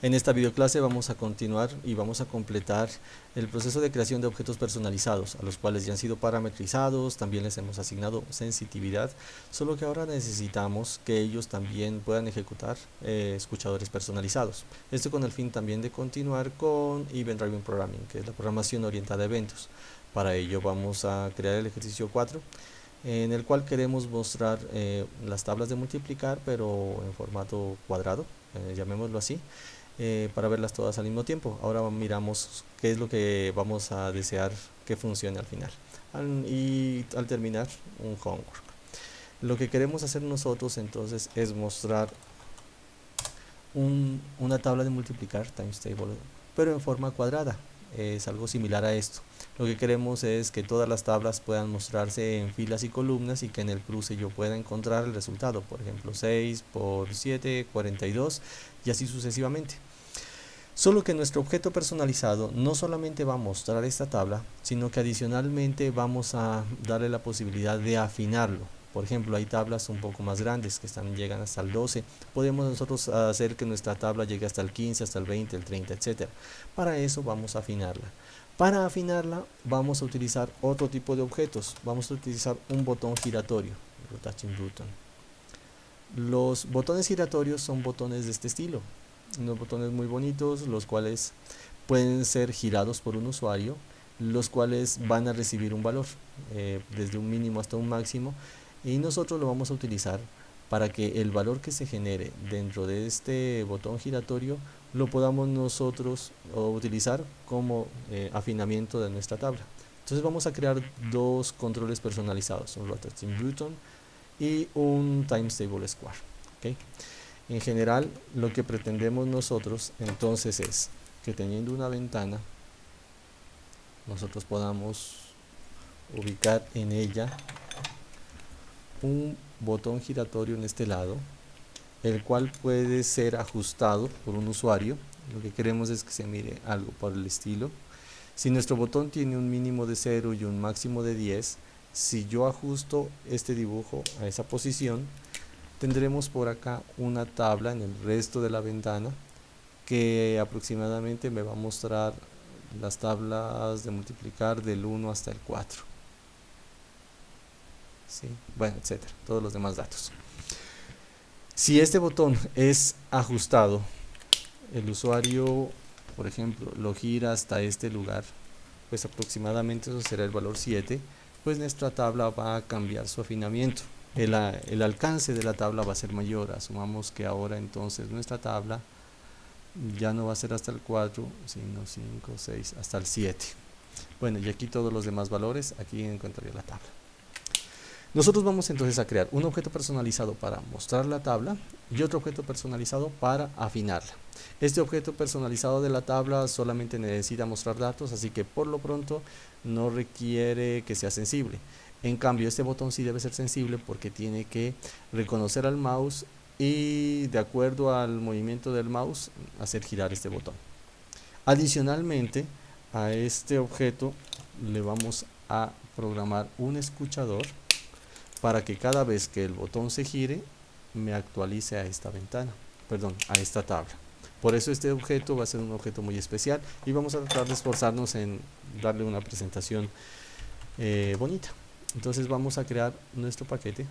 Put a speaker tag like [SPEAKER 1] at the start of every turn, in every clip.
[SPEAKER 1] En esta videoclase vamos a continuar y vamos a completar el proceso de creación de objetos personalizados, a los cuales ya han sido parametrizados, también les hemos asignado sensitividad, solo que ahora necesitamos que ellos también puedan ejecutar escuchadores personalizados. Esto con el fin también de continuar con Event Driven Programming, que es la programación orientada a eventos. Para ello vamos a crear el ejercicio 4, en el cual queremos mostrar las tablas de multiplicar, pero en formato cuadrado, llamémoslo así, para verlas todas al mismo tiempo. Ahora miramos qué es lo que vamos a desear que funcione al final. Y al terminar, un homework. Lo que queremos hacer nosotros entonces es mostrar una tabla de multiplicar, times table, pero en forma cuadrada. Es algo similar a esto. Lo que queremos es que todas las tablas puedan mostrarse en filas y columnas y que en el cruce yo pueda encontrar el resultado, por ejemplo 6 por 7, 42 y así sucesivamente. Solo que nuestro objeto personalizado no solamente va a mostrar esta tabla, sino que adicionalmente vamos a darle la posibilidad de afinarlo. Por ejemplo, hay tablas un poco más grandes que llegan hasta el 12. Podemos nosotros hacer que nuestra tabla llegue hasta el 15, hasta el 20, el 30, etc. Para eso vamos a afinarla. Para afinarla vamos a utilizar otro tipo de objetos. Vamos a utilizar un botón giratorio, rotation button. Los botones giratorios son botones de este estilo. Unos botones muy bonitos, los cuales pueden ser girados por un usuario, los cuales van a recibir un valor desde un mínimo hasta un máximo, y nosotros lo vamos a utilizar para que el valor que se genere dentro de este botón giratorio lo podamos nosotros utilizar como afinamiento de nuestra tabla. Entonces vamos a crear dos controles personalizados, un rotating button y un times table square. ¿Okay? En general, lo que pretendemos nosotros entonces es que teniendo una ventana, nosotros podamos ubicar en ella un botón giratorio en este lado, el cual puede ser ajustado por un usuario. Lo que queremos es que se mire algo por el estilo. Si nuestro botón tiene un mínimo de 0 y un máximo de 10, si yo ajusto este dibujo a esa posición, tendremos por acá una tabla en el resto de la ventana que aproximadamente me va a mostrar las tablas de multiplicar del 1 hasta el 4. ¿Sí? Bueno, etcétera, todos los demás datos. Si este botón es ajustado, el usuario, por ejemplo, lo gira hasta este lugar, pues aproximadamente eso será el valor 7, pues nuestra tabla va a cambiar su afinamiento. El alcance de la tabla va a ser mayor. Asumamos que ahora entonces nuestra tabla ya no va a ser hasta el 4, sino 5, 6, hasta el 7. Bueno, y aquí todos los demás valores, aquí encontraría la tabla. Nosotros vamos entonces a crear un objeto personalizado para mostrar la tabla y otro objeto personalizado para afinarla. Este objeto personalizado de la tabla solamente necesita mostrar datos, así que por lo pronto no requiere que sea sensible. En cambio, este botón sí debe ser sensible porque tiene que reconocer al mouse y de acuerdo al movimiento del mouse hacer girar este botón. Adicionalmente, a este objeto le vamos a programar un escuchador para que cada vez que el botón se gire me actualice a esta ventana, perdón, a esta tabla. Por eso este objeto va a ser un objeto muy especial y vamos a tratar de esforzarnos en darle una presentación bonita. Entonces vamos a crear nuestro paquete,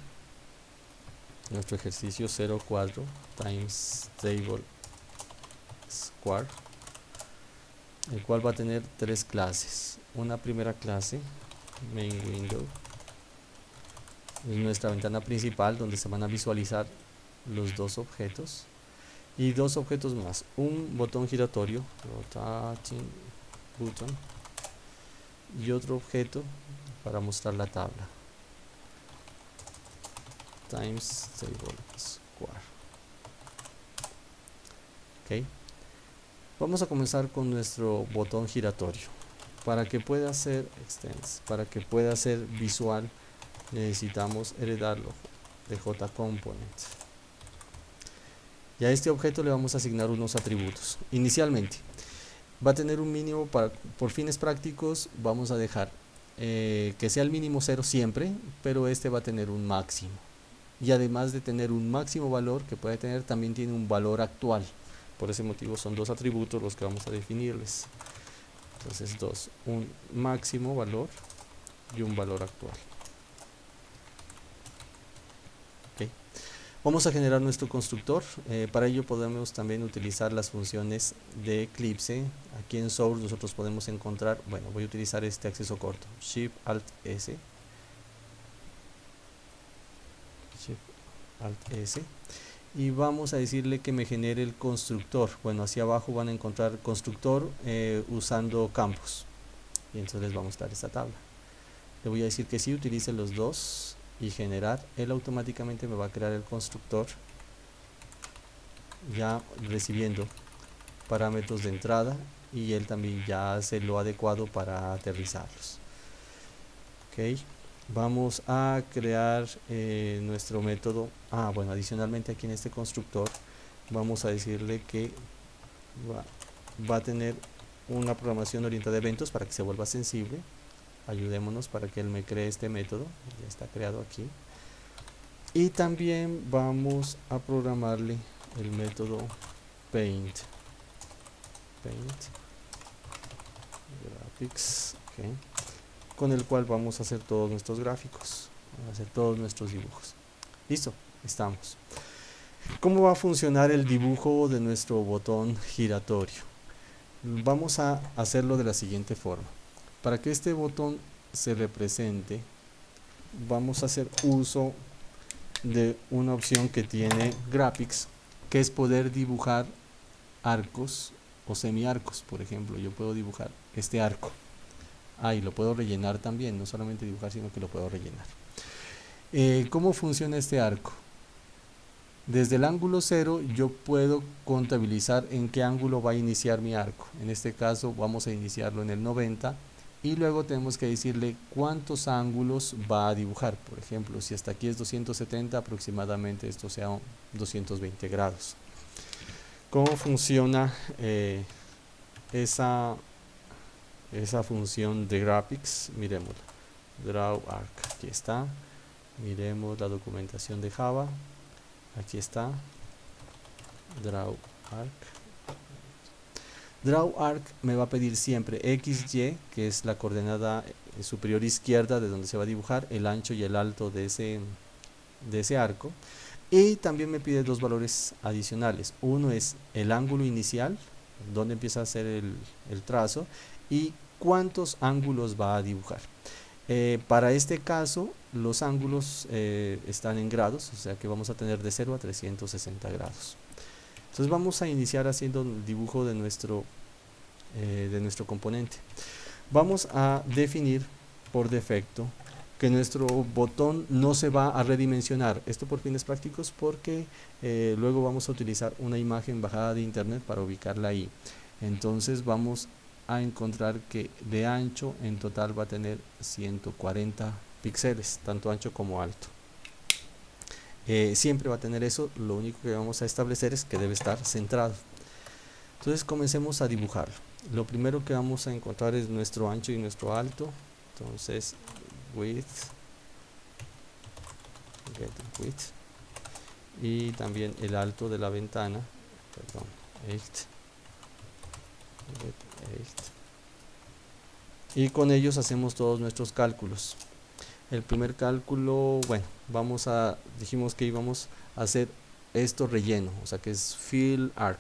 [SPEAKER 1] nuestro ejercicio 04 times table square, el cual va a tener tres clases. Una primera clase, main window, es nuestra ventana principal donde se van a visualizar los dos objetos y dos objetos más, un botón giratorio, rotating button, y otro objeto para mostrar la tabla, times table square. Okay. Vamos a comenzar con nuestro botón giratorio. Para que pueda ser extends, para que pueda ser visual, necesitamos heredarlo de JComponent. Y a este objeto le vamos a asignar unos atributos. Inicialmente va a tener un mínimo por fines prácticos. Vamos a dejar que sea el mínimo 0 siempre, pero este va a tener un máximo. Y además de tener un máximo valor que puede tener, también tiene un valor actual. por ese motivo son dos atributos los que vamos a definirles. Entonces un máximo valor y un valor actual. Okay. Vamos a generar nuestro constructor. Para ello podemos también utilizar las funciones de Eclipse. Aquí en Source nosotros podemos encontrar, bueno, voy a utilizar este acceso corto, Shift Alt S, Shift Alt S, y vamos a decirle que me genere el constructor. Bueno, hacia abajo van a encontrar constructor usando campos, y entonces les vamos a dar esta tabla. Le voy a decir que sí, utilice los dos y generar. Él automáticamente me va a crear el constructor, ya recibiendo parámetros de entrada, y él también ya hace lo adecuado para aterrizarlos. Ok, vamos a crear nuestro método. Bueno, adicionalmente aquí en este constructor vamos a decirle que va a tener una programación orientada a eventos para que se vuelva sensible. Ayudémonos para que él me cree este método, ya está creado aquí. Y también vamos a programarle el método paint graphics, okay, con el cual vamos a hacer todos nuestros gráficos, vamos a hacer todos nuestros dibujos. Listo, estamos. ¿Cómo va a funcionar el dibujo de nuestro botón giratorio? Vamos a hacerlo de la siguiente forma. Para que este botón se represente, vamos a hacer uso de una opción que tiene Graphics, que es poder dibujar arcos o semiarcos. Por ejemplo, yo puedo dibujar este arco. Y lo puedo rellenar también, no solamente dibujar, sino que lo puedo rellenar. ¿Cómo funciona este arco? Desde el ángulo 0 yo puedo contabilizar en qué ángulo va a iniciar mi arco. En este caso vamos a iniciarlo en el 90, y luego tenemos que decirle cuántos ángulos va a dibujar. Por ejemplo, si hasta aquí es 270, aproximadamente esto sea 220 grados. ¿Cómo funciona esa función de Graphics? Miremosla. Draw Arc, aquí está. Miremos la documentación de Java. Aquí está. Draw Arc. Draw Arc me va a pedir siempre XY, que es la coordenada superior izquierda de donde se va a dibujar el ancho y el alto de ese arco. Y también me pide dos valores adicionales. Uno es el ángulo inicial, donde empieza a hacer el trazo, y cuántos ángulos va a dibujar. Para este caso, los ángulos están en grados, o sea que vamos a tener de 0 a 360 grados. Entonces vamos a iniciar haciendo el dibujo de nuestro componente. Vamos a definir por defecto que nuestro botón no se va a redimensionar. Esto por fines prácticos, porque luego vamos a utilizar una imagen bajada de internet para ubicarla ahí. Entonces vamos a encontrar que de ancho en total va a tener 140 píxeles, tanto ancho como alto. Siempre va a tener eso. Lo único que vamos a establecer es que debe estar centrado. Entonces comencemos a dibujarlo. Lo primero que vamos a encontrar es nuestro ancho y nuestro alto. Entonces width, get width, y también el alto de la ventana, perdón, 8, get 8, y con ellos hacemos todos nuestros cálculos. El primer cálculo, bueno, dijimos que íbamos a hacer esto relleno, o sea que es fill arc,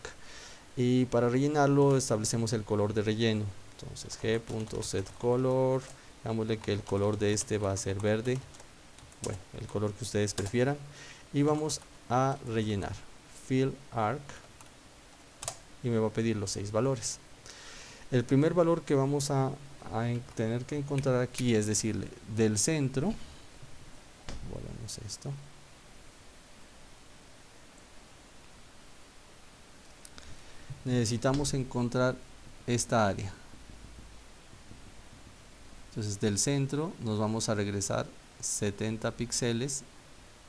[SPEAKER 1] y para rellenarlo establecemos el color de relleno. Entonces g.setColor, digámosle que el color de este va a ser verde, bueno, el color que ustedes prefieran, y vamos a rellenar fill arc, y me va a pedir los 6 valores. El primer valor que vamos a tener que encontrar aquí es decirle del centro, volvemos esto, necesitamos encontrar esta área. Entonces del centro nos vamos a regresar 70 píxeles,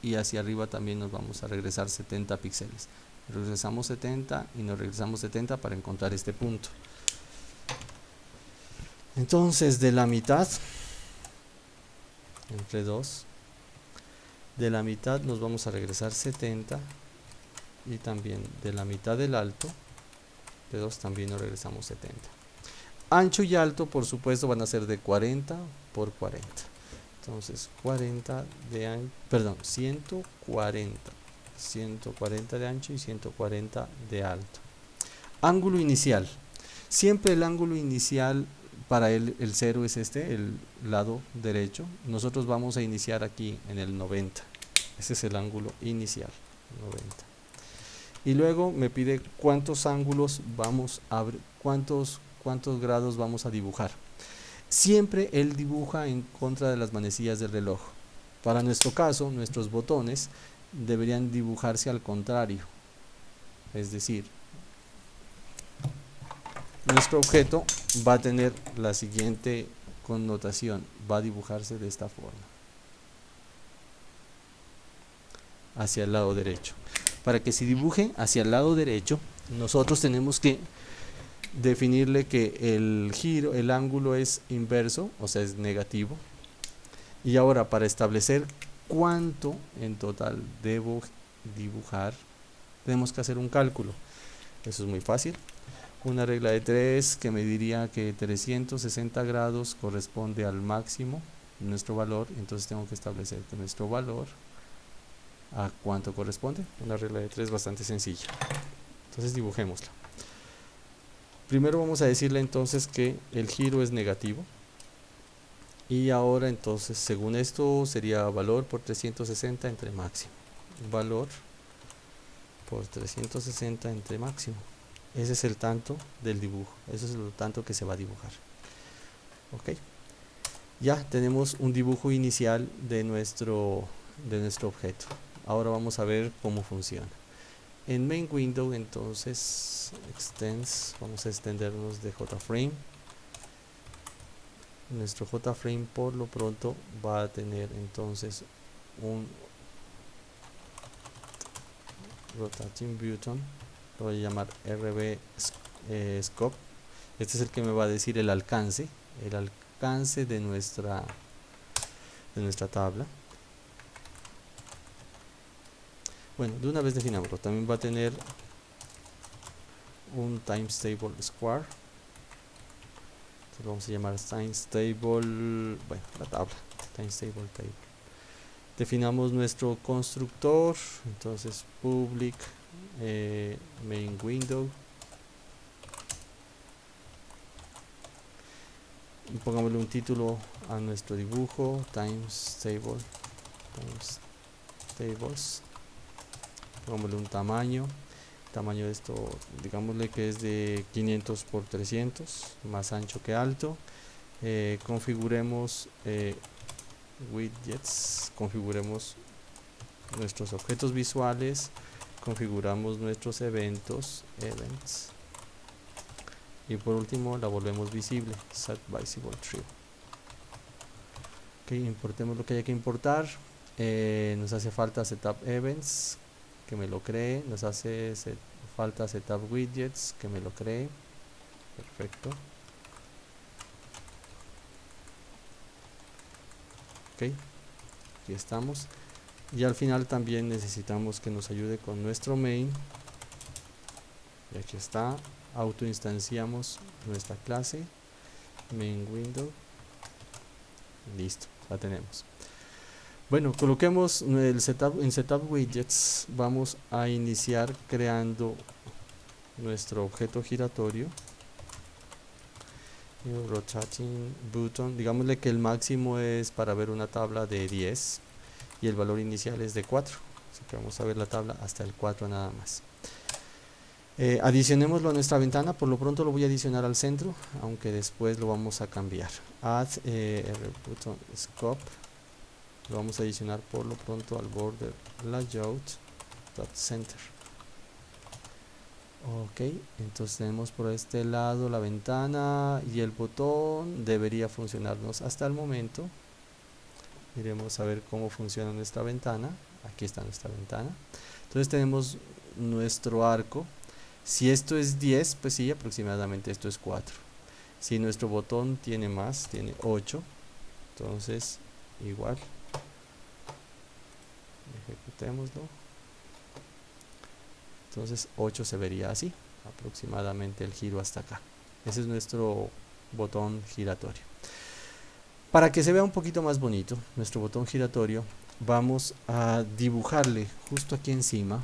[SPEAKER 1] y hacia arriba también nos vamos a regresar 70 píxeles. Regresamos 70 y nos regresamos 70 para encontrar este punto. Entonces de la mitad, entre 2, de la mitad nos vamos a regresar 70, y también de la mitad del alto de 2 también nos regresamos 70. Ancho y alto, por supuesto, van a ser de 40 por 40. Entonces 40 de ancho, perdón, 140 de ancho y 140 de alto. Ángulo inicial. Siempre el ángulo inicial para el 0 es este, el lado derecho. Nosotros vamos a iniciar aquí en el 90. Ese es el ángulo inicial, 90. Y luego me pide cuántos ángulos vamos a cuántos grados vamos a dibujar. Siempre él dibuja en contra de las manecillas del reloj. Para nuestro caso, nuestros botones deberían dibujarse al contrario. Es decir, nuestro objeto va a tener la siguiente connotación, va a dibujarse de esta forma, hacia el lado derecho. Para que se dibuje hacia el lado derecho, nosotros tenemos que definirle que el giro, el ángulo es inverso, o sea es negativo. Y ahora para establecer cuánto en total debo dibujar, tenemos que hacer un cálculo. Eso es muy fácil. Una regla de 3 que me diría que 360 grados corresponde al máximo de nuestro valor. Entonces tengo que establecer que nuestro valor a cuánto corresponde. Una regla de 3 bastante sencilla. Entonces dibujémosla. Primero vamos a decirle entonces que el giro es negativo. Y ahora entonces según esto sería valor por 360 entre máximo. Valor por 360 entre máximo. Ese es el tanto del dibujo, eso es lo tanto que se va a dibujar. Ok, ya tenemos un dibujo inicial de nuestro objeto. Ahora vamos a ver cómo funciona. En Main Window, entonces, Extends, vamos a extendernos de JFrame. Nuestro JFrame por lo pronto va a tener entonces un Rotating Button. Lo voy a llamar RB Scope. Este es el que me va a decir el alcance de nuestra tabla. Bueno, de una vez definámoslo. También va a tener un Times Table Square. Entonces lo vamos a llamar Times Table, bueno, la tabla, Times Table Table. Definamos nuestro constructor, entonces public main window, y pongámosle un título a nuestro dibujo, times tables, pongámosle un tamaño de esto, digámosle que es de 500 por 300, más ancho que alto. Configuremos widgets, configuremos nuestros objetos visuales, configuramos nuestros events, y por último la volvemos visible, set visible true. Ok, importemos lo que haya que importar. Nos hace falta setup events, que me lo cree. Nos hace falta setup widgets, que me lo cree. Perfecto. Ok, aquí estamos. Y al final también necesitamos que nos ayude con nuestro main. Y aquí está, autoinstanciamos nuestra clase main window. Listo, la tenemos. Bueno, coloquemos el setup en setup widgets. Vamos a iniciar creando nuestro objeto giratorio. Rotating button, digámosle que el máximo es para ver una tabla de 10 y el valor inicial es de 4, así que vamos a ver la tabla hasta el 4 nada más. Adicionémoslo a nuestra ventana. Por lo pronto lo voy a adicionar al centro, aunque después lo vamos a cambiar. Add button scope, lo vamos a adicionar por lo pronto al border layout.center. Ok, entonces tenemos por este lado la ventana y el botón debería funcionarnos hasta el momento. Iremos a ver cómo funciona nuestra ventana. Aquí está nuestra ventana. Entonces tenemos nuestro arco. Si esto es 10, pues sí, aproximadamente esto es 4. Si nuestro botón tiene más, tiene 8, entonces igual. Ejecutémoslo. Entonces 8 se vería así. aproximadamente el giro hasta acá. Ese es nuestro botón giratorio. Para que se vea un poquito más bonito nuestro botón giratorio, vamos a dibujarle justo aquí encima.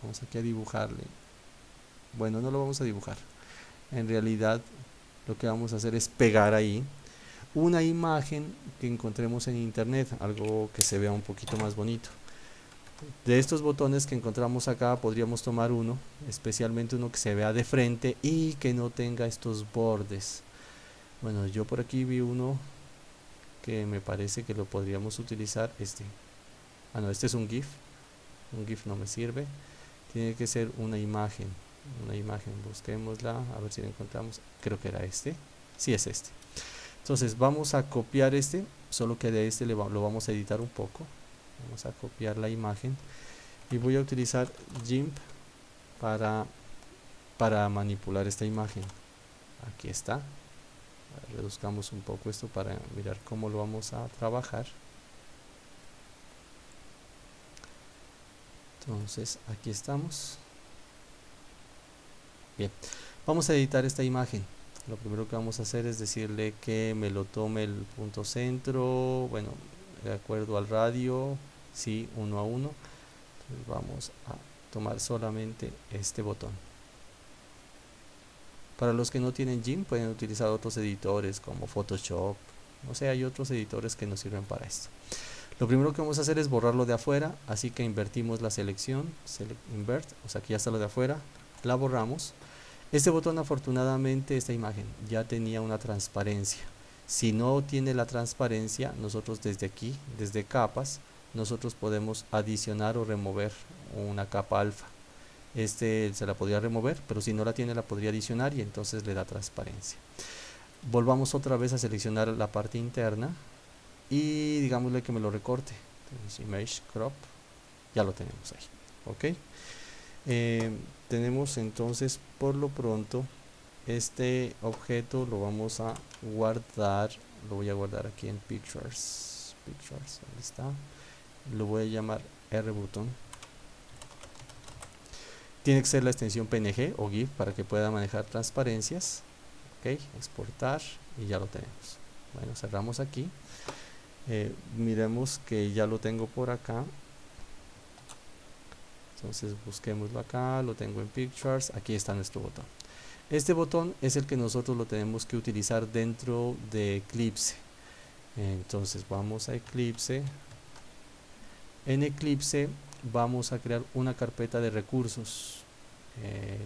[SPEAKER 1] Vamos aquí a dibujarle. Bueno, no lo vamos a dibujar. En realidad lo que vamos a hacer es pegar ahí una imagen que encontremos en internet, algo que se vea un poquito más bonito. De estos botones que encontramos acá podríamos tomar uno, especialmente uno que se vea de frente y que no tenga estos bordes. Bueno, yo por aquí vi uno que me parece que lo podríamos utilizar. No, este es un GIF. Un GIF no me sirve. Tiene que ser una imagen. Una imagen, busquémosla, a ver si la encontramos. Creo que era este. Sí, es este. Entonces vamos a copiar solo que de lo vamos a editar un poco. Vamos a copiar la imagen y voy a utilizar GIMP para manipular esta imagen. Aquí está. Reduzcamos un poco esto para mirar cómo lo vamos a trabajar. Entonces aquí estamos. Bien, vamos a editar esta imagen. Lo primero que vamos a hacer es decirle que me lo tome el punto centro, bueno, de acuerdo al radio, sí, 1 a 1. Entonces vamos a tomar solamente este botón. Para los que no tienen GIMP pueden utilizar otros editores como Photoshop. O sea, hay otros editores que nos sirven para esto. Lo primero que vamos a hacer es borrarlo de afuera, así que invertimos la selección, Select Invert, o sea, aquí ya está lo de afuera, la borramos. Este botón, afortunadamente, esta imagen ya tenía una transparencia. Si no tiene la transparencia, nosotros desde aquí, desde capas, nosotros podemos adicionar o remover una capa alfa. Se la podría remover, pero si no la tiene la podría adicionar y entonces le da transparencia. Volvamos otra vez a seleccionar la parte interna y digámosle que me lo recorte. Entonces, Image Crop, ya lo tenemos ahí. Ok. Tenemos entonces por lo pronto este objeto, lo vamos a guardar, lo voy a guardar aquí en Pictures, ¿dónde está? Lo voy a llamar RButton. Tiene que ser la extensión PNG o GIF para que pueda manejar transparencias. Ok, exportar y ya lo tenemos. Bueno, cerramos aquí. Miremos que ya lo tengo por acá. Entonces busquémoslo acá, lo tengo en Pictures, aquí está nuestro botón. Este botón es el que nosotros lo tenemos que utilizar dentro de Eclipse. Entonces vamos a Eclipse. En Eclipse vamos a crear una carpeta de recursos.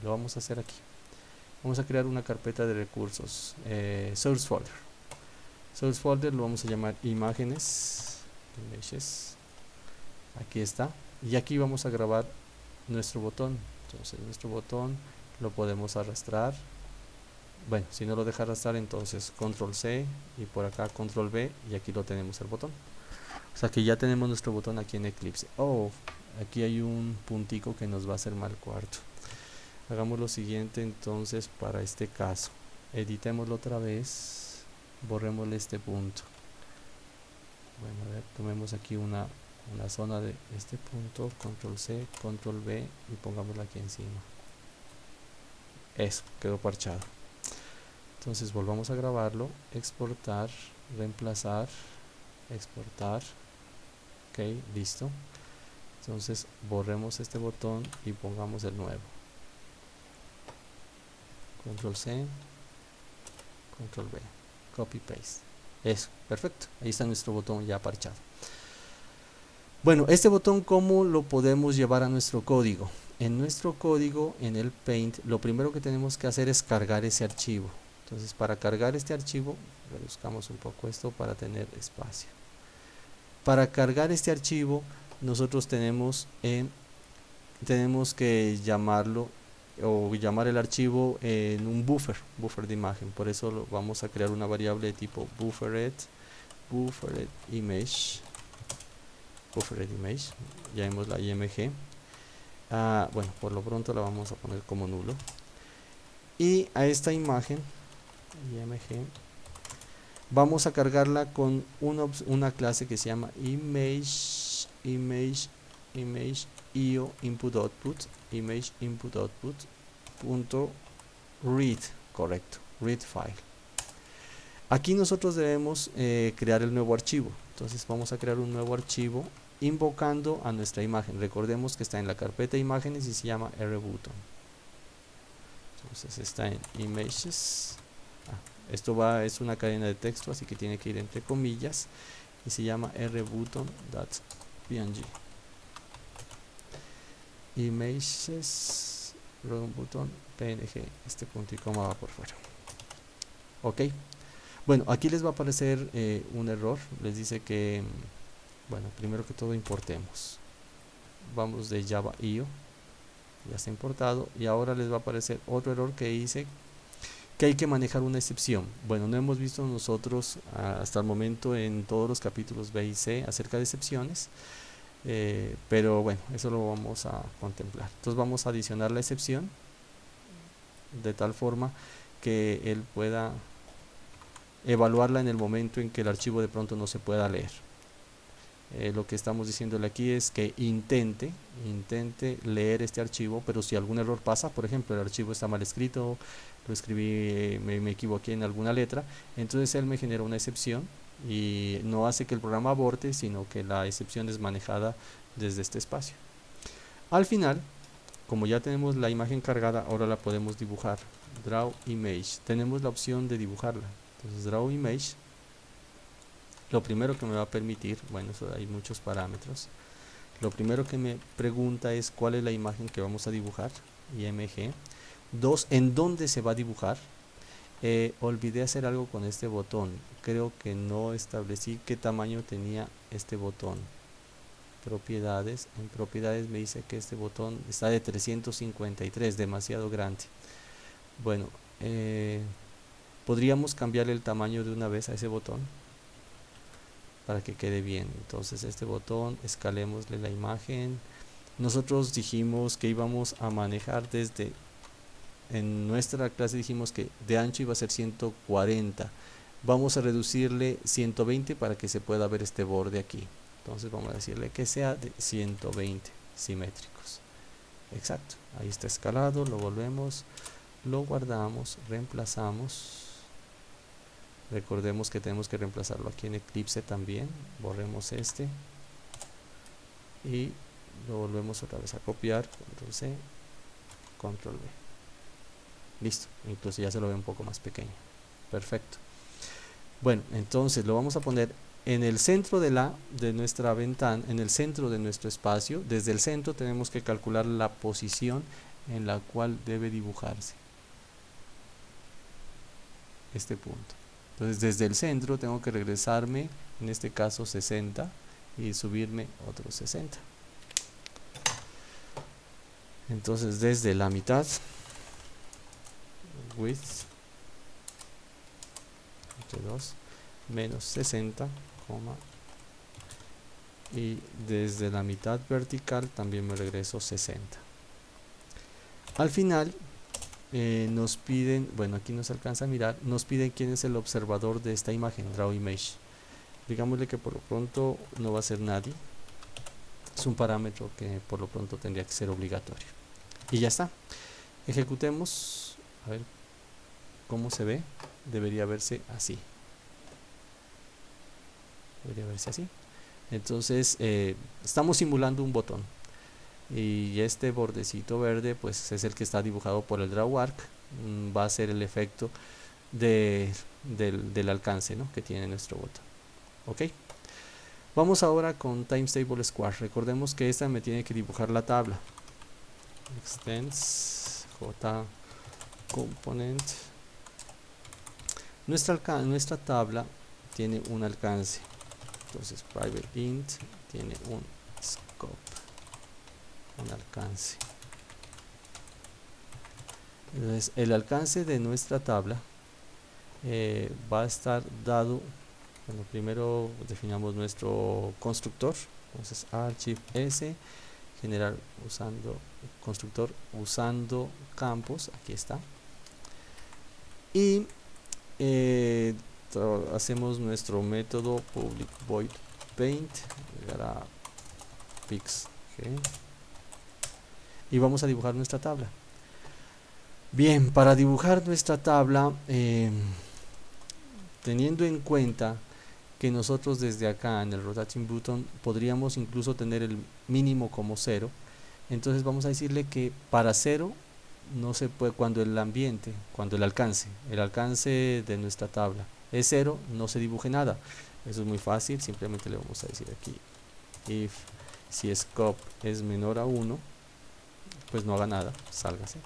[SPEAKER 1] Lo vamos a hacer aquí. Vamos a crear una carpeta de recursos. Source Folder. Source Folder lo vamos a llamar Images. Aquí está. Y aquí vamos a grabar nuestro botón. Entonces nuestro botón lo podemos arrastrar. Bueno, si no lo deja arrastrar, entonces Control C y por acá Control V y aquí lo tenemos el botón. O sea que ya tenemos nuestro botón aquí en Eclipse. Aquí hay un puntico que nos va a hacer mal cuarto. Hagamos lo siguiente entonces para este caso. Editémoslo otra vez. Borrémosle este punto. Bueno, a ver, tomemos aquí una zona de este punto, Control C, Control V y pongámosla aquí encima. Eso, quedó parchado. Entonces volvamos a grabarlo, exportar, reemplazar, exportar. Ok, listo. Entonces borremos este botón y pongamos el nuevo. Control C, Control V, copy paste. Eso, perfecto. Ahí está nuestro botón ya parchado. Bueno, este botón, ¿cómo lo podemos llevar a nuestro código? En nuestro código, en el Paint, lo primero que tenemos que hacer es cargar ese archivo. Entonces, para cargar este archivo, reduzcamos un poco esto para tener espacio. Para cargar este archivo, nosotros tenemos que llamarlo o llamar el archivo en un buffer de imagen. Por eso vamos a crear una variable de tipo buffered image. Llamemos la img. Bueno, por lo pronto la vamos a poner como nulo. Y a esta imagen img vamos a cargarla con una clase que se llama image io input output. image input output punto read, correcto, read file. Aquí nosotros debemos crear el nuevo archivo. Entonces vamos a crear un nuevo archivo invocando a nuestra imagen. Recordemos que está en la carpeta imágenes y se llama rbutton. Entonces está en images. Esto es una cadena de texto, así que tiene que ir entre comillas y se llama rbutton.png. Images rbutton png. Este punto y coma va por fuera. Ok. Bueno, aquí les va a aparecer un error. Les dice que, bueno, primero que todo importemos. Vamos de Java.io. Ya está importado. Y ahora les va a aparecer otro error que dice que hay que manejar una excepción. Bueno, no hemos visto nosotros hasta el momento en todos los capítulos B y C acerca de excepciones. Pero bueno, eso lo vamos a contemplar. Entonces vamos a adicionar la excepción de tal forma que él pueda evaluarla en el momento en que el archivo de pronto no se pueda leer. Lo que estamos diciéndole aquí es que intente leer este archivo, pero si algún error pasa, por ejemplo, el archivo está mal escrito, lo escribí, me equivoqué en alguna letra, entonces él me genera una excepción y no hace que el programa aborte, sino que la excepción es manejada desde este espacio. Al final, como ya tenemos la imagen cargada, ahora la podemos dibujar. Draw image, tenemos la opción de dibujarla. Entonces draw image, lo primero que me va a permitir, bueno, eso hay muchos parámetros. Lo primero que me pregunta es cuál es la imagen que vamos a dibujar, img. 2, en dónde se va a dibujar. Olvidé hacer algo con este botón, creo que no establecí qué tamaño tenía este botón. Propiedades, en propiedades me dice que este botón está de 353, demasiado grande. Bueno, podríamos cambiarle el tamaño de una vez a ese botón para que quede bien. Entonces este botón, escalémosle la imagen. Nosotros dijimos que íbamos a manejar desde, en nuestra clase dijimos que de ancho iba a ser 140, vamos a reducirle 120 para que se pueda ver este borde aquí. Entonces vamos a decirle que sea de 120 simétricos. Exacto, ahí está escalado, lo volvemos, lo guardamos, reemplazamos. Recordemos que tenemos que reemplazarlo aquí en Eclipse también. Borremos este y lo volvemos otra vez a copiar. Control C, Control V. Listo, incluso ya se lo ve un poco más pequeño. Perfecto. Bueno, entonces lo vamos a poner en el centro de nuestra ventana, en el centro de nuestro espacio. Desde el centro tenemos que calcular la posición en la cual debe dibujarse este punto. Entonces desde el centro tengo que regresarme, en este caso 60, y subirme otros 60. Entonces desde la mitad, width entre 2 menos 60, y desde la mitad vertical también me regreso 60. Al final nos piden, bueno, aquí no se alcanza a mirar, nos piden quién es el observador de esta imagen, draw image. Digámosle que por lo pronto no va a ser nadie. Es un parámetro que por lo pronto tendría que ser obligatorio. Y ya está. Ejecutemos. A ver cómo se ve. Debería verse así. Debería verse así. Entonces estamos simulando un botón. Y este bordecito verde pues es el que está dibujado por el draw arc. Va a ser el efecto del alcance, ¿no?, que tiene nuestro botón. Ok, vamos ahora con Times Table Square. Recordemos que esta me tiene que dibujar la tabla. Extends J component. Nuestra tabla tiene un alcance. Entonces private int tiene un scope, un alcance. Entonces el alcance de nuestra tabla va a estar dado. Bueno, primero definamos nuestro constructor. Entonces archive s, generar usando constructor usando campos, aquí está. Y hacemos nuestro método public void paint, llegar a pixg. y vamos a dibujar nuestra tabla. Bien, para dibujar nuestra tabla, teniendo en cuenta que nosotros desde acá en el Rotating Button podríamos incluso tener el mínimo como 0, entonces vamos a decirle que para 0 no se puede, cuando el alcance de nuestra tabla es 0, no se dibuje nada. Eso es muy fácil, simplemente le vamos a decir aquí if, si scope es menor a 1, pues no haga nada, sálgase,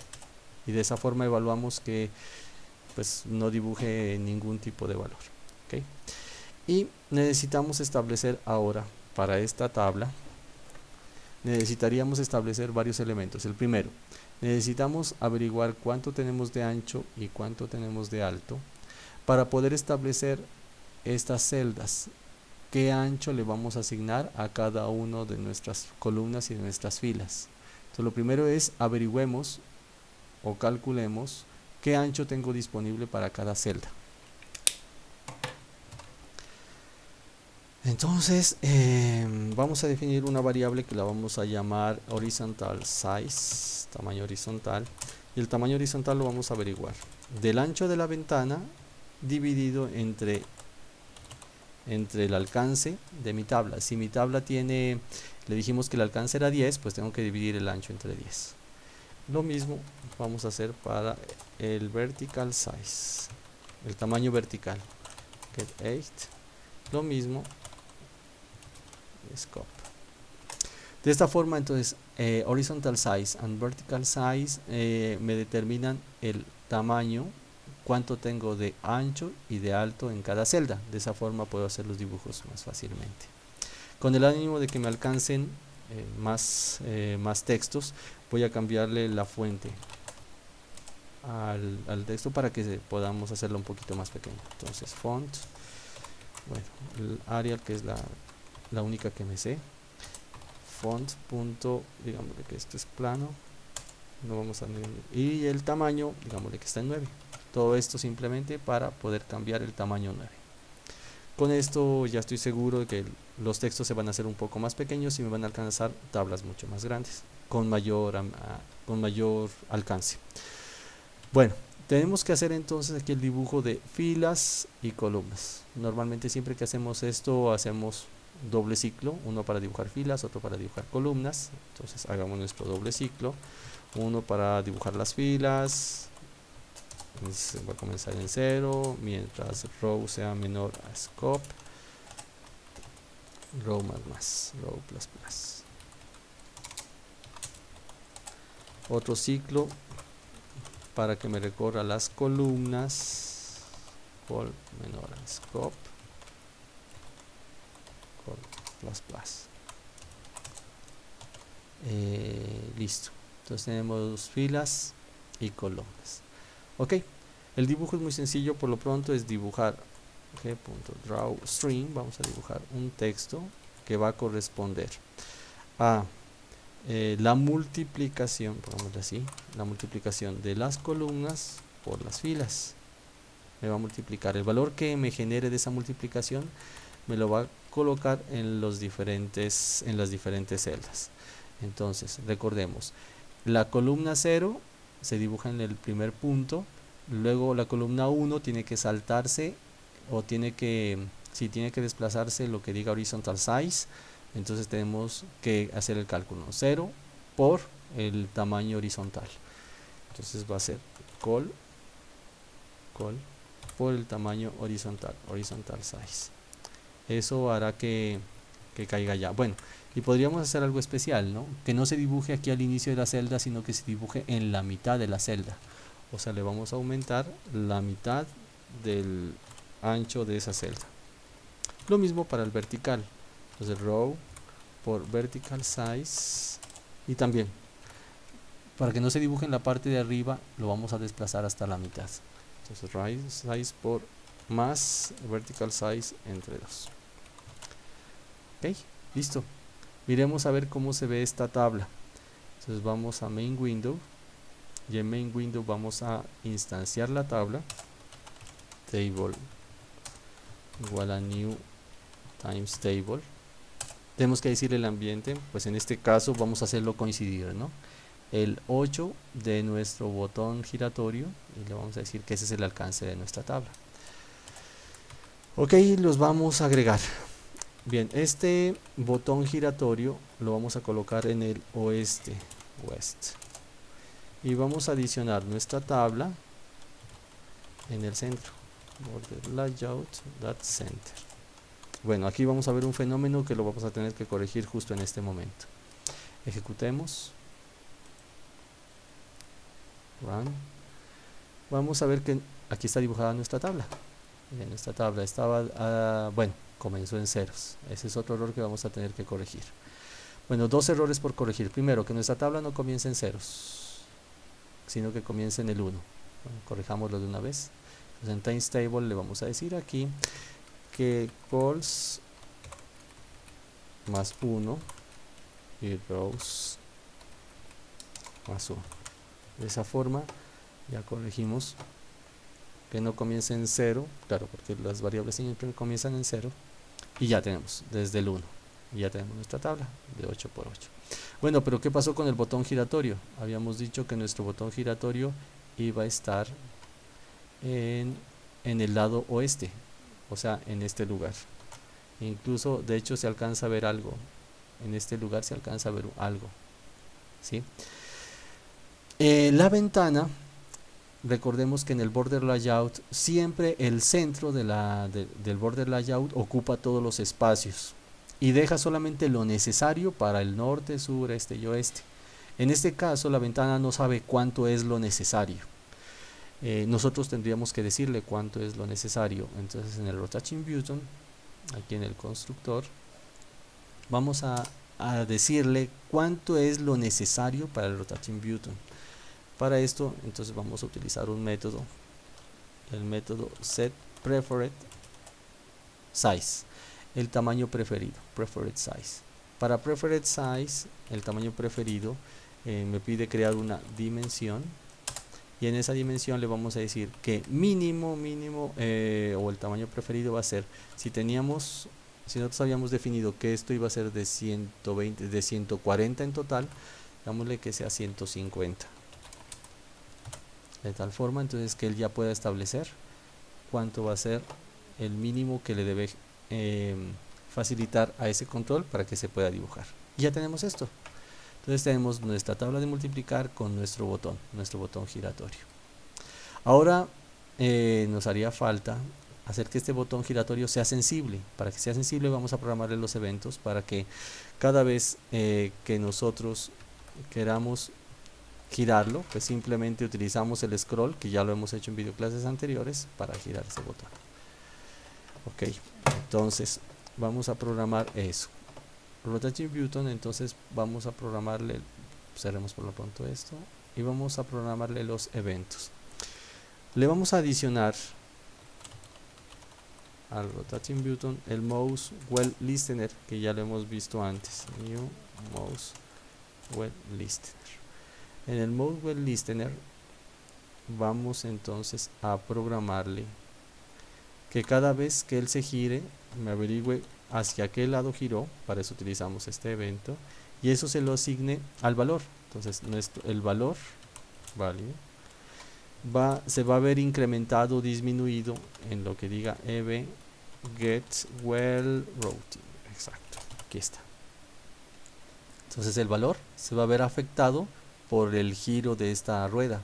[SPEAKER 1] y de esa forma evaluamos que pues no dibuje ningún tipo de valor. ¿Okay? Y necesitamos establecer ahora para esta tabla, necesitaríamos establecer varios elementos. El primero, necesitamos averiguar cuánto tenemos de ancho y cuánto tenemos de alto para poder establecer estas celdas. ¿Qué ancho le vamos a asignar a cada una de nuestras columnas y de nuestras filas? Entonces lo primero es averigüemos o calculemos qué ancho tengo disponible para cada celda. Entonces vamos a definir una variable que la vamos a llamar horizontal size, tamaño horizontal, y el tamaño horizontal lo vamos a averiguar del ancho de la ventana dividido entre el alcance de mi tabla. Si mi tabla tiene, le dijimos que el alcance era 10, pues tengo que dividir el ancho entre 10. Lo mismo vamos a hacer para el vertical size, el tamaño vertical, get 8, lo mismo scope. De esta forma, entonces, horizontal size and vertical size me determinan el tamaño, cuánto tengo de ancho y de alto en cada celda. De esa forma puedo hacer los dibujos más fácilmente. Con el ánimo de que me alcancen más textos, voy a cambiarle la fuente al texto para que podamos hacerlo un poquito más pequeño. Entonces, font, bueno, el Arial, que es la única que me sé, font punto, digámosle que esto es plano, no vamos a y el tamaño, digámosle que está en 9. Todo esto simplemente para poder cambiar el tamaño 9. Con esto ya estoy seguro de que los textos se van a hacer un poco más pequeños y me van a alcanzar tablas mucho más grandes, con mayor alcance. Bueno, tenemos que hacer entonces aquí el dibujo de filas y columnas. Normalmente siempre que hacemos esto hacemos doble ciclo, uno para dibujar filas, otro para dibujar columnas. Entonces hagamos nuestro doble ciclo, uno para dibujar las filas, va a comenzar en 0, mientras row sea menor a scope, row row plus plus. Otro ciclo para que me recorra las columnas, col menor a scope, col plus plus. Listo. Entonces tenemos filas y columnas. Ok, el dibujo es muy sencillo. Por lo pronto es dibujar, punto draw string, vamos a dibujar un texto que va a corresponder a la multiplicación, pongámoslo así, la multiplicación de las columnas por las filas. Me va a multiplicar el valor que me genere de esa multiplicación, me lo va a colocar en las diferentes celdas. Entonces recordemos, la columna 0 se dibuja en el primer punto, luego la columna 1 tiene que saltarse o tiene que desplazarse lo que diga horizontal size. Entonces tenemos que hacer el cálculo 0 por el tamaño horizontal. Entonces va a ser col por el tamaño horizontal size. Eso hará que caiga ya. Bueno, y podríamos hacer algo especial, ¿no? Que no se dibuje aquí al inicio de la celda, sino que se dibuje en la mitad de la celda. O sea, le vamos a aumentar la mitad del ancho de esa celda. Lo mismo para el vertical. Entonces row por vertical size, y también para que no se dibuje en la parte de arriba lo vamos a desplazar hasta la mitad. Entonces right size por más vertical size entre 2. Ok, listo. Miremos a ver cómo se ve esta tabla. Entonces vamos a main window y en main window vamos a instanciar la tabla, table igual a new times table. Tenemos que decirle el ambiente, pues en este caso vamos a hacerlo coincidir, ¿no? el 8 de nuestro botón giratorio y le vamos a decir que ese es el alcance de nuestra tabla. Ok, los vamos a agregar. Bien, este botón giratorio lo vamos a colocar en el oeste, west, y vamos a adicionar nuestra tabla en el centro, border layout center. Bueno, aquí vamos a ver un fenómeno que lo vamos a tener que corregir justo en este momento. Ejecutemos, run. Vamos a ver que aquí está dibujada nuestra tabla. En nuestra tabla estaba, bueno, comenzó en ceros. Ese es otro error que vamos a tener que corregir. Bueno, dos errores por corregir. Primero, que nuestra tabla no comience en ceros, sino que comience en el 1. Bueno, corrijámoslo de una vez. Entonces, en times table le vamos a decir aquí que calls más 1 y rows más 1. De esa forma ya corregimos que no comience en 0, claro, porque las variables siempre comienzan en 0, y ya tenemos desde el 1, y ya tenemos nuestra tabla de 8 por 8. Bueno, pero ¿qué pasó con el botón giratorio? Habíamos dicho que nuestro botón giratorio iba a estar en el lado oeste, o sea, en este lugar. Incluso, de hecho, se alcanza a ver algo. En este lugar se alcanza a ver algo, ¿sí? La ventana, recordemos que en el border layout siempre el centro del border layout ocupa todos los espacios y deja solamente lo necesario para el norte, sur, este y oeste. En este caso la ventana no sabe cuánto es lo necesario. Nosotros tendríamos que decirle cuánto es lo necesario. Entonces en el rotation button, aquí en el constructor, vamos a decirle cuánto es lo necesario para el rotation button. Para esto, entonces vamos a utilizar un método, el método setPreferred size, el tamaño preferido, preferred size. Para preferred size, el tamaño preferido, me pide crear una dimensión, y en esa dimensión le vamos a decir que mínimo, o el tamaño preferido va a ser, si nosotros habíamos definido que esto iba a ser de 120, de 140 en total, dámosle que sea 150. De tal forma entonces que él ya pueda establecer cuánto va a ser el mínimo que le debe facilitar a ese control para que se pueda dibujar. Y ya tenemos esto. Entonces tenemos nuestra tabla de multiplicar con nuestro botón giratorio. Ahora nos haría falta hacer que este botón giratorio sea sensible. Para que sea sensible vamos a programarle los eventos para que cada vez que nosotros queramos girarlo, pues simplemente utilizamos el scroll, que ya lo hemos hecho en videoclases anteriores, para girar ese botón. Ok, entonces vamos a programar eso. Rotation button, entonces vamos a programarle, cerremos por lo pronto esto, y vamos a programarle los eventos. Le vamos a adicionar al rotation button el mouse well listener, que ya lo hemos visto antes. New mouse well listener. En el mouse well listener vamos entonces a programarle que cada vez que él se gire me averigüe hacia qué lado giró. Para eso utilizamos este evento, y eso se lo asigne al valor. Entonces el valor value se va a ver incrementado o disminuido en lo que diga ev get well routing. Exacto, aquí está. Entonces el valor se va a ver afectado por el giro de esta rueda.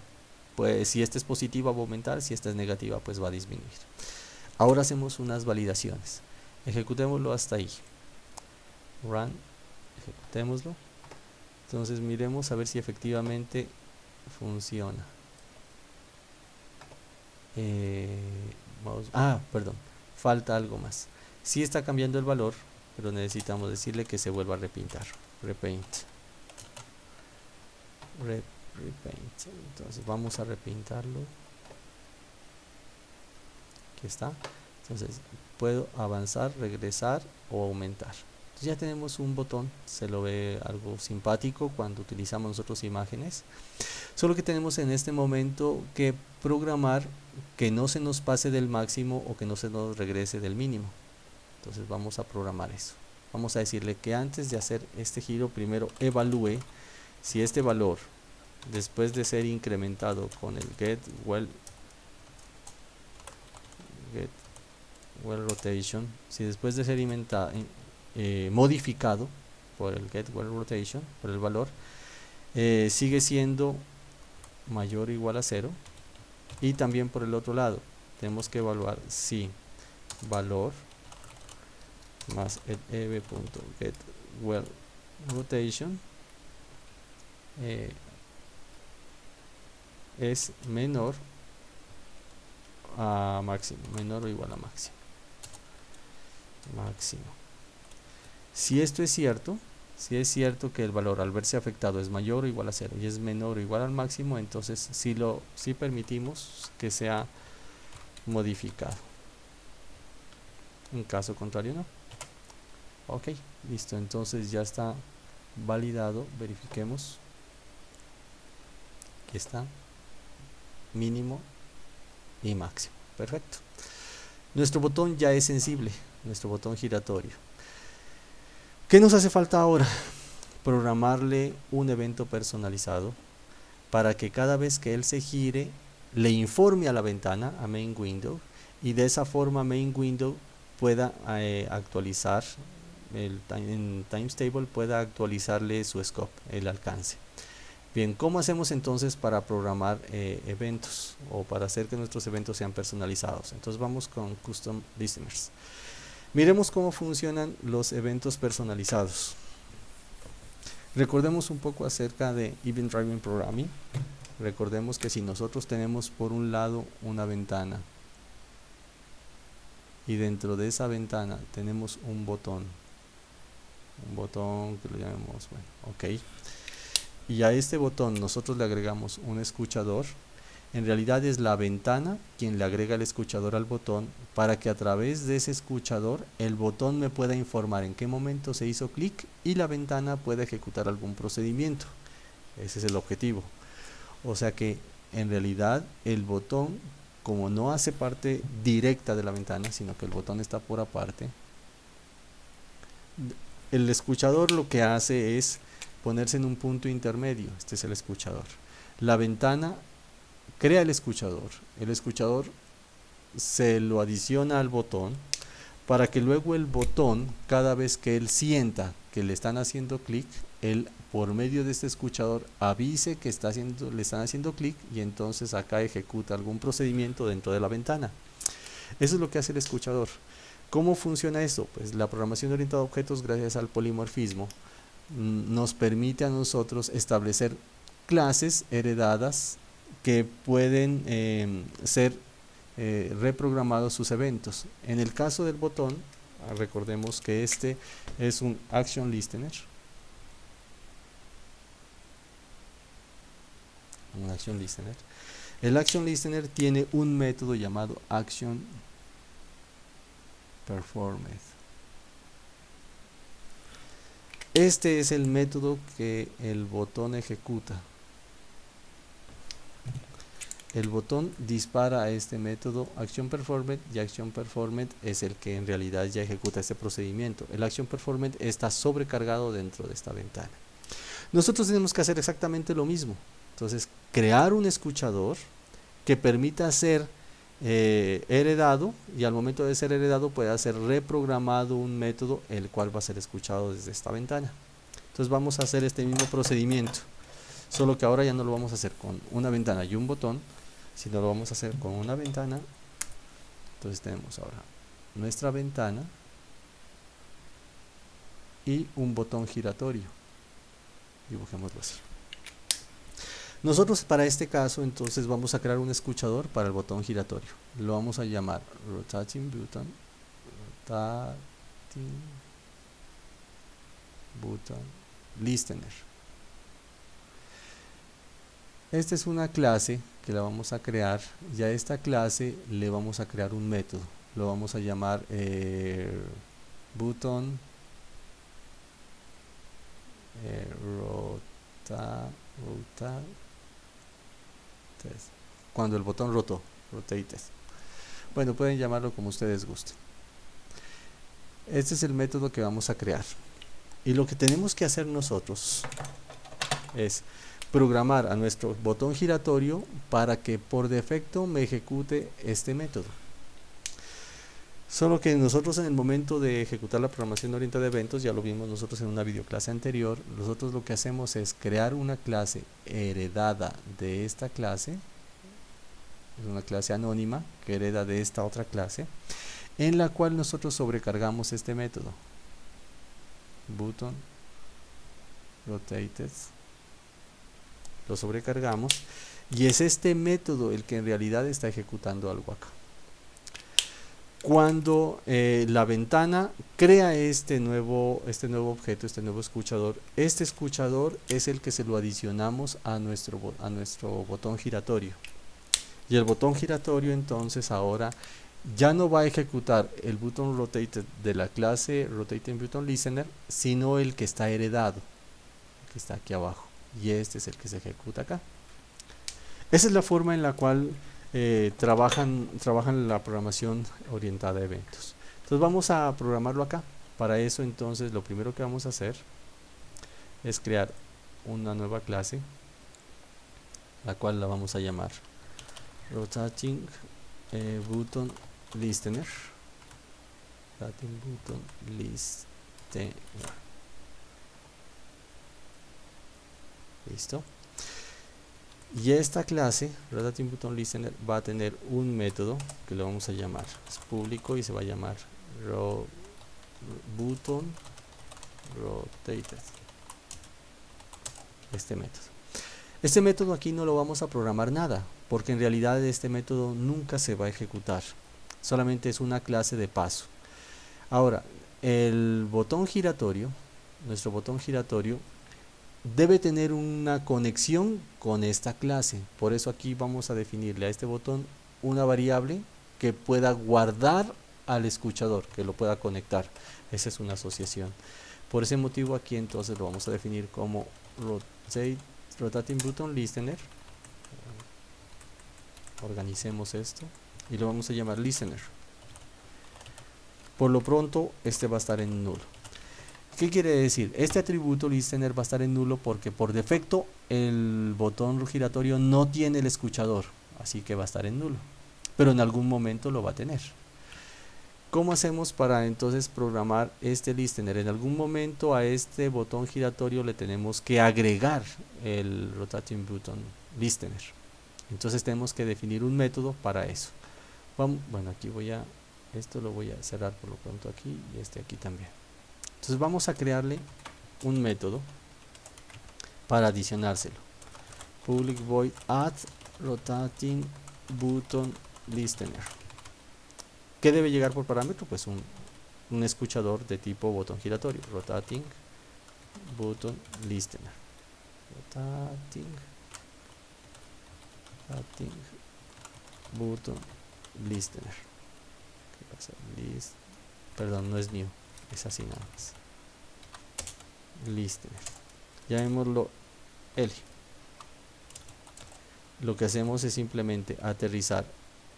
[SPEAKER 1] Pues si esta es positiva va a aumentar, si esta es negativa pues va a disminuir. Ahora hacemos unas validaciones. Ejecutémoslo hasta ahí. Run, ejecutémoslo. Entonces miremos a ver si efectivamente funciona. Perdón, falta algo más. Sí está cambiando el valor, pero necesitamos decirle que se vuelva a repintar. Repaint. Repaint. Entonces vamos a repintarlo. Aquí está. Entonces puedo avanzar, regresar o aumentar. Entonces ya tenemos un botón, se lo ve algo simpático cuando utilizamos nosotros imágenes. Solo que tenemos en este momento que programar que no se nos pase del máximo o que no se nos regrese del mínimo. Entonces vamos a programar eso. Vamos a decirle que antes de hacer este giro primero evalúe si este valor después de ser incrementado con el get well rotation, si después de ser modificado por el get well rotation, por el valor, sigue siendo mayor o igual a 0, y también por el otro lado tenemos que evaluar si valor más el ev.getWellRotation es menor a máximo, menor o igual a máximo. Si esto es cierto, si es cierto que el valor al verse afectado es mayor o igual a 0 y es menor o igual al máximo, entonces sí permitimos que sea modificado. En caso contrario no. Ok, listo, entonces ya está validado. Verifiquemos. Aquí está, mínimo y máximo. Perfecto. Nuestro botón ya es sensible, nuestro botón giratorio. ¿Qué nos hace falta ahora? Programarle un evento personalizado para que cada vez que él se gire le informe a la ventana, a main window, y de esa forma main window pueda actualizar en times table, pueda actualizarle su scope, el alcance. Bien, ¿cómo hacemos entonces para programar eventos o para hacer que nuestros eventos sean personalizados? Entonces vamos con Custom Listeners. Miremos cómo funcionan los eventos personalizados. Recordemos un poco acerca de Event Driven Programming. Recordemos que si nosotros tenemos por un lado una ventana y dentro de esa ventana tenemos un botón que lo llamemos, bueno, ok, y a este botón nosotros le agregamos un escuchador. En realidad es la ventana quien le agrega el escuchador al botón para que a través de ese escuchador el botón me pueda informar en qué momento se hizo clic y la ventana pueda ejecutar algún procedimiento. Ese es el objetivo. O sea que en realidad el botón, como no hace parte directa de la ventana, sino que el botón está por aparte, el escuchador lo que hace es ponerse en un punto intermedio. Este es el escuchador. La ventana crea el escuchador se lo adiciona al botón para que luego el botón, cada vez que él sienta que le están haciendo clic, él por medio de este escuchador avise que le están haciendo clic y entonces acá ejecuta algún procedimiento dentro de la ventana. Eso es lo que hace el escuchador. ¿Cómo funciona esto? Pues la programación orientada a objetos, gracias al polimorfismo, nos permite a nosotros establecer clases heredadas que pueden ser reprogramados sus eventos. En el caso del botón, recordemos que este es un Action Listener. El Action Listener tiene un método llamado Action Performed. Este es el método que el botón ejecuta. El botón dispara a este método Action Performed, y Action Performed es el que en realidad ya ejecuta este procedimiento. El Action Performed está sobrecargado dentro de esta ventana. Nosotros tenemos que hacer exactamente lo mismo. Entonces, crear un escuchador que permita ser heredado, y al momento de ser heredado pueda ser reprogramado un método el cual va a ser escuchado desde esta ventana. Entonces vamos a hacer este mismo procedimiento, solo que ahora ya no lo vamos a hacer con una ventana y un botón, sino lo vamos a hacer con una ventana. Entonces tenemos ahora nuestra ventana y un botón giratorio. Dibujémoslo así. Nosotros para este caso entonces vamos a crear un escuchador para el botón giratorio. Lo vamos a llamar Rotating Button Listener. Esta es una clase que la vamos a crear, y a esta clase le vamos a crear un método. Lo vamos a llamar Button cuando el botón rotate. Bueno, pueden llamarlo como ustedes gusten. Este es el método que vamos a crear, y lo que tenemos que hacer nosotros es programar a nuestro botón giratorio para que por defecto me ejecute este método. Solo que nosotros en el momento de ejecutar la programación orientada a eventos, ya lo vimos nosotros en una videoclase anterior, nosotros lo que hacemos es crear una clase heredada de esta clase, es una clase anónima que hereda de esta otra clase, en la cual nosotros sobrecargamos este método, button rotated, lo sobrecargamos y es este método el que en realidad está ejecutando algo acá. Cuando la ventana crea este nuevo objeto, este nuevo escuchador, este escuchador es el que se lo adicionamos a nuestro botón giratorio. Y el botón giratorio entonces ahora ya no va a ejecutar el button rotated de la clase rotating button listener, sino el que está heredado, que está aquí abajo. Y este es el que se ejecuta acá. Esa es la forma en la cual trabajan la programación orientada a eventos. Entonces vamos a programarlo acá. Para eso entonces lo primero que vamos a hacer es crear una nueva clase, la cual la vamos a llamar rotating button listener. Rotating button listener. Listo. Y esta clase, rotating button listener, va a tener un método que lo vamos a llamar, es público y se va a llamar button rotated. Este método aquí no lo vamos a programar nada, porque en realidad este método nunca se va a ejecutar, solamente es una clase de paso. Ahora, el botón giratorio, nuestro botón giratorio, debe tener una conexión con esta clase. Por eso aquí vamos a definirle a este botón una variable que pueda guardar al escuchador, que lo pueda conectar. Esa es una asociación. Por ese motivo aquí entonces lo vamos a definir como rotating button listener. Organicemos esto y lo vamos a llamar listener. Por lo pronto este va a estar en nulo. ¿Qué quiere decir? Este atributo listener va a estar en nulo porque por defecto el botón giratorio no tiene el escuchador, así que va a estar en nulo, pero en algún momento lo va a tener. ¿Cómo hacemos para entonces programar este listener? En algún momento a este botón giratorio le tenemos que agregar el rotating button listener. Entonces tenemos que definir un método para eso. Bueno, aquí esto lo voy a cerrar por lo pronto aquí y este aquí también. Entonces vamos a crearle un método para adicionárselo. Public void add rotating button listener. ¿Qué debe llegar por parámetro? Pues un escuchador de tipo botón giratorio. Rotating button listener. Rotating button listener. ¿Qué pasa? Perdón, no es new. Es así nada más. Listener. Llamémoslo L. Lo que hacemos es simplemente aterrizar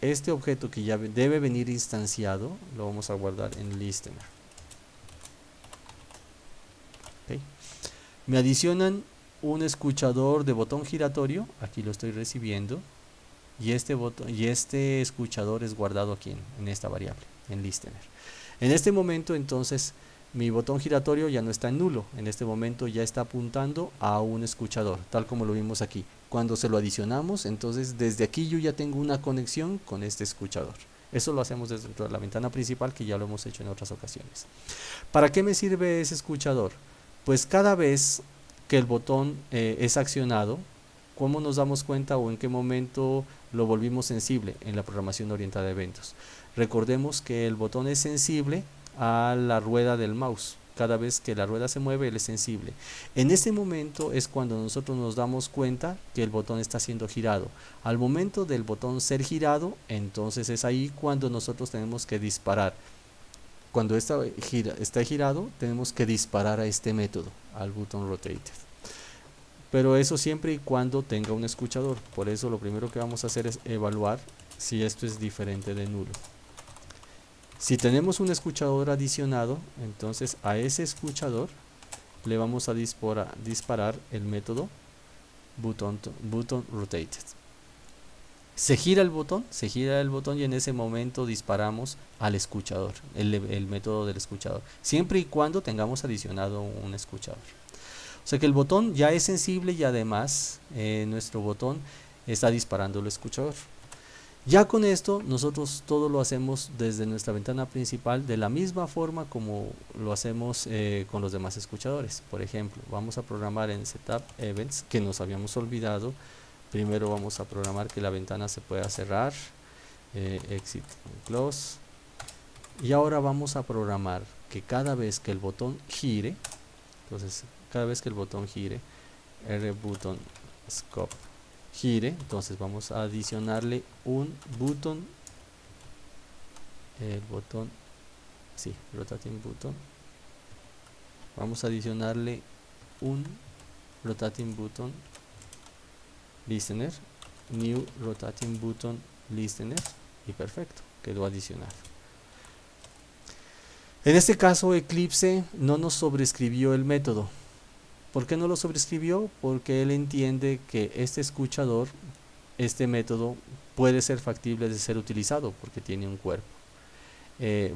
[SPEAKER 1] este objeto que ya debe venir instanciado, lo vamos a guardar en listener. Okay. Me adicionan un escuchador de botón giratorio, aquí lo estoy recibiendo, y este escuchador es guardado aquí en esta variable, en listener. En este momento entonces mi botón giratorio ya no está en nulo, en este momento ya está apuntando a un escuchador, tal como lo vimos aquí. Cuando se lo adicionamos, entonces desde aquí yo ya tengo una conexión con este escuchador. Eso lo hacemos dentro de la ventana principal, que ya lo hemos hecho en otras ocasiones. ¿Para qué me sirve ese escuchador? Pues cada vez que el botón es accionado, ¿cómo nos damos cuenta o en qué momento lo volvimos sensible en la programación orientada a eventos? Recordemos que el botón es sensible a la rueda del mouse. Cada vez que la rueda se mueve, él es sensible. En ese momento es cuando nosotros nos damos cuenta que el botón está siendo girado. Al momento del botón ser girado, entonces es ahí cuando nosotros tenemos que disparar. Cuando está girado, tenemos que disparar a este método, al button rotated. Pero eso siempre y cuando tenga un escuchador. Por eso lo primero que vamos a hacer es evaluar si esto es diferente de nulo. Si tenemos un escuchador adicionado, entonces a ese escuchador le vamos a disparar el método button rotated. Se gira el botón y en ese momento disparamos al escuchador, el método del escuchador, siempre y cuando tengamos adicionado un escuchador. O sea que el botón ya es sensible y además nuestro botón está disparando el escuchador. Ya con esto nosotros todo lo hacemos desde nuestra ventana principal de la misma forma como lo hacemos con los demás escuchadores. Por ejemplo, vamos a programar en Setup Events, que nos habíamos olvidado. Primero vamos a programar que la ventana se pueda cerrar, exit close, y ahora vamos a programar que cada vez que el botón gire, entonces cada vez que el botón gire, RButton scope gire, entonces vamos a adicionarle un button, el botón, sí, rotating button, vamos a adicionarle un rotating button listener, new rotating button listener, y perfecto, quedó adicionado. En este caso Eclipse no nos sobrescribió el método. ¿Por qué no lo sobrescribió? Porque él entiende que este escuchador, este método puede ser factible de ser utilizado porque tiene un cuerpo.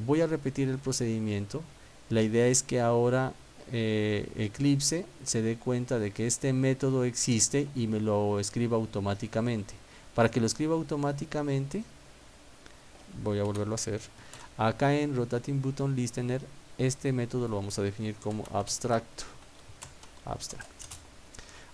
[SPEAKER 1] Voy a repetir el procedimiento. La idea es que ahora Eclipse se dé cuenta de que este método existe y me lo escriba automáticamente. Para que lo escriba automáticamente, voy a volverlo a hacer. Acá en Rotating Button Listener, este método lo vamos a definir como abstracto.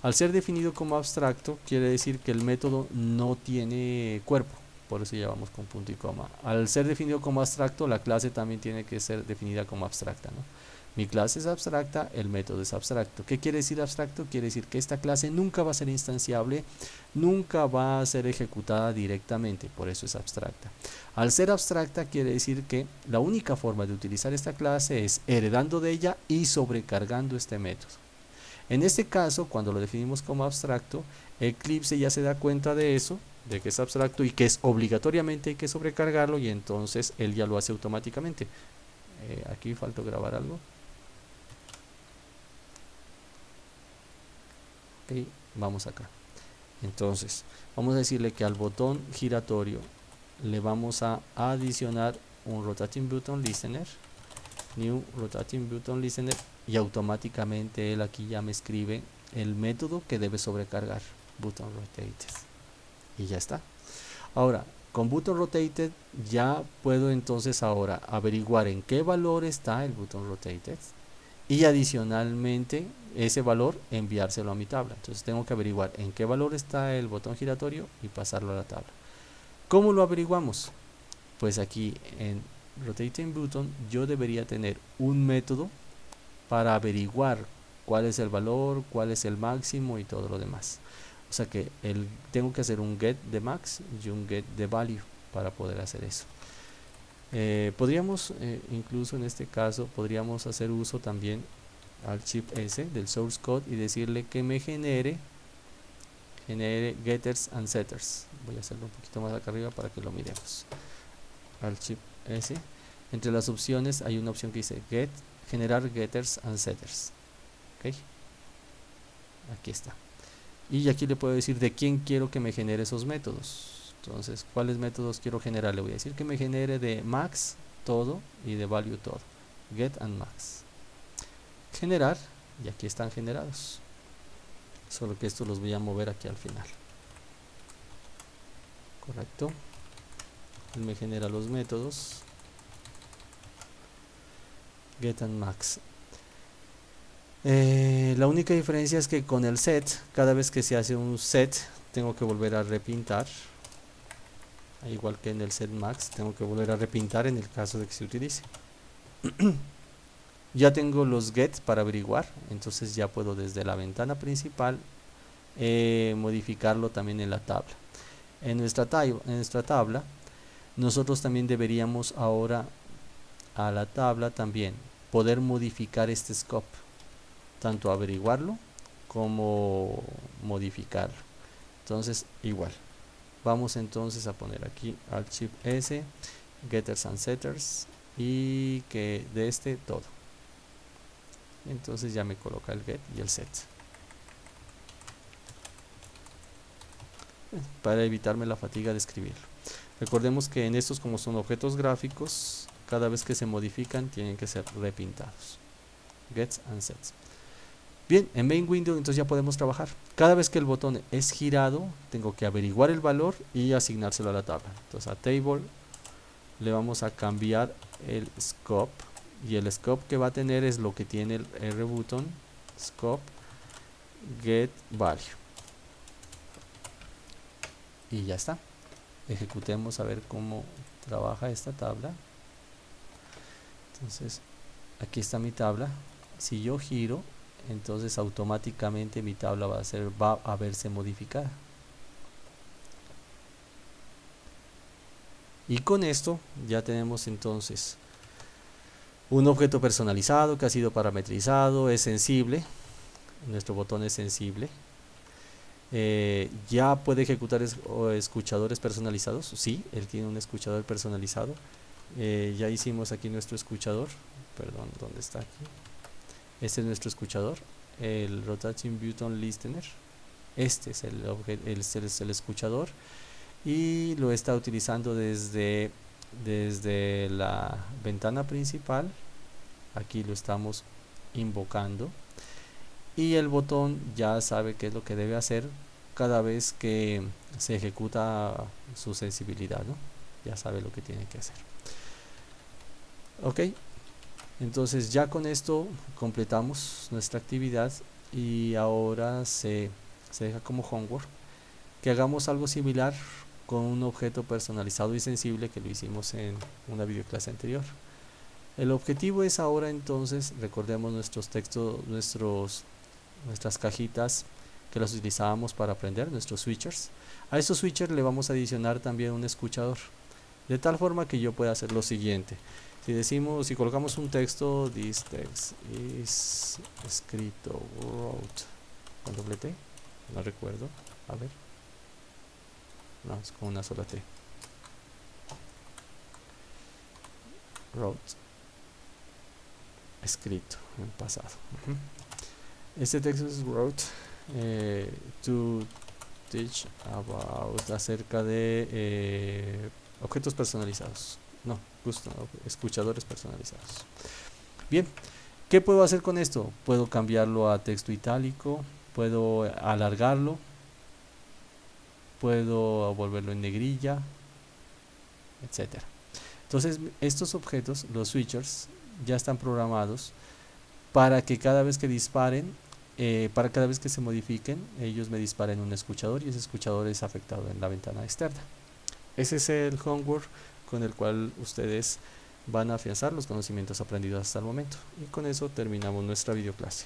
[SPEAKER 1] Al ser definido como abstracto, quiere decir que el método no tiene cuerpo. Por eso ya vamos con punto y coma. Al ser definido como abstracto, la clase también tiene que ser definida como abstracta, ¿no? Mi clase es abstracta, el método es abstracto. ¿Qué quiere decir abstracto? Quiere decir que esta clase nunca va a ser instanciable, nunca va a ser ejecutada directamente, por eso es abstracta. Al ser abstracta quiere decir que la única forma de utilizar esta clase es heredando de ella y sobrecargando este método. En este caso, cuando lo definimos como abstracto, Eclipse ya se da cuenta de eso, de que es abstracto y que es obligatoriamente hay que sobrecargarlo, y entonces él ya lo hace automáticamente. Aquí faltó grabar algo. Ok, vamos acá. Entonces, vamos a decirle que al botón giratorio le vamos a adicionar un Rotating Button Listener, New Rotating Button Listener, y automáticamente él aquí ya me escribe el método que debe sobrecargar, Button Rotated, y ya está. Ahora, con Button Rotated ya puedo entonces ahora averiguar en qué valor está el Button Rotated y adicionalmente ese valor enviárselo a mi tabla. Entonces tengo que averiguar en qué valor está el botón giratorio y pasarlo a la tabla. ¿Cómo lo averiguamos? Pues aquí en Rotating Button yo debería tener un método para averiguar cuál es el valor, cuál es el máximo y todo lo demás. O sea que tengo que hacer un get de max y un get de value para poder hacer eso. Podríamos incluso en este caso podríamos hacer uso también al chip S del source code y decirle que me genere getters and setters. Voy a hacerlo un poquito más acá arriba para que lo miremos. Al chip S, entre las opciones hay una opción que dice generar getters and setters. ¿Okay? Aquí está. Y aquí le puedo decir de quién quiero que me genere esos métodos. Entonces, ¿cuáles métodos quiero generar? Le voy a decir que me genere de max todo y de value todo. Get and max. Generar, y aquí están generados. Solo que estos los voy a mover aquí al final. Correcto. Él me genera los métodos get and max. La única diferencia es que con el set, cada vez que se hace un set, tengo que volver a repintar. Igual que en el set max, tengo que volver a repintar en el caso de que se utilice. Ya tengo los get para averiguar, entonces ya puedo desde la ventana principal modificarlo también en la tabla. En nuestra tabla, nosotros también deberíamos ahora a la tabla también poder modificar este scope, tanto averiguarlo como modificarlo. Entonces igual, vamos entonces a poner aquí al chip S, getters and setters, y que de este todo. Entonces ya me coloca el get y el set. para evitarme la fatiga de escribirlo. Recordemos que en estos, como son objetos gráficos, cada vez que se modifican tienen que ser repintados. Gets and sets. Bien, en main window entonces ya podemos trabajar. Cada vez que el botón es girado, tengo que averiguar el valor y asignárselo a la tabla. Entonces a table le vamos a cambiar el scope, y el scope que va a tener es lo que tiene el R button, scope get value. Y ya está. Ejecutemos a ver cómo trabaja esta tabla. Entonces aquí está mi tabla. Si yo giro, entonces automáticamente mi tabla va a verse modificada. Y con esto ya tenemos entonces un objeto personalizado que ha sido parametrizado, es sensible, nuestro botón es sensible. Ya puede ejecutar escuchadores personalizados. Sí, él tiene un escuchador personalizado. Ya hicimos aquí nuestro escuchador. Perdón, ¿dónde está aquí? Este es nuestro escuchador, el Rotating Button Listener. Este es el escuchador, y lo está utilizando desde la ventana principal. Aquí lo estamos invocando, y el botón ya sabe qué es lo que debe hacer cada vez que se ejecuta su sensibilidad, ¿no? Ya sabe lo que tiene que hacer. Ok, entonces ya con esto completamos nuestra actividad, y ahora se deja como homework que hagamos algo similar con un objeto personalizado y sensible que lo hicimos en una videoclase anterior. El objetivo es ahora entonces, recordemos nuestros textos, nuestras cajitas que las utilizábamos para aprender, nuestros switchers. A estos switchers le vamos a adicionar también un escuchador, de tal forma que yo pueda hacer lo siguiente. Si colocamos un texto, this text is escrito wrote con doble T, no recuerdo, a ver, no, es con una sola T, wrote, escrito en pasado. Este texto es wrote to teach about, acerca de objetos personalizados, no, escuchadores personalizados. Bien, ¿qué puedo hacer con esto? Puedo cambiarlo a texto itálico, puedo alargarlo, puedo volverlo en negrilla, etcétera. Entonces estos objetos, los switchers, ya están programados para que cada vez que disparen, para cada vez que se modifiquen, ellos me disparen un escuchador, y ese escuchador es afectado en la ventana externa. Ese es el homework con el cual ustedes van a afianzar los conocimientos aprendidos hasta el momento, y con eso terminamos nuestra videoclase.